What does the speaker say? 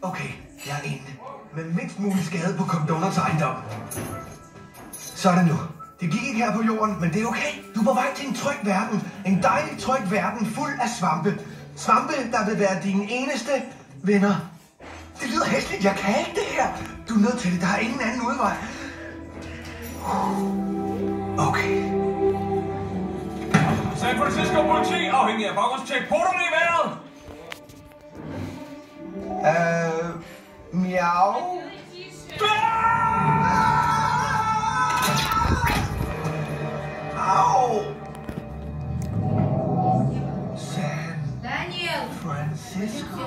Okay, jeg er inde. Med mindst mulig skade på McDonald's ejendom. Så er det nu. Det gik ikke her på jorden, men det er okay. Du er på vej til en tryg verden. En dejlig, tryg verden fuld af svampe. Svampe, der vil være dine eneste venner. Det lyder hæsligt. Jeg kan ikke det her. Du er nødt til det. Der er ingen anden udvej. Okay. San Francisco politi, afhængig af baggrundstjek. Porterne i vejret! Miau. Au! San Francisco.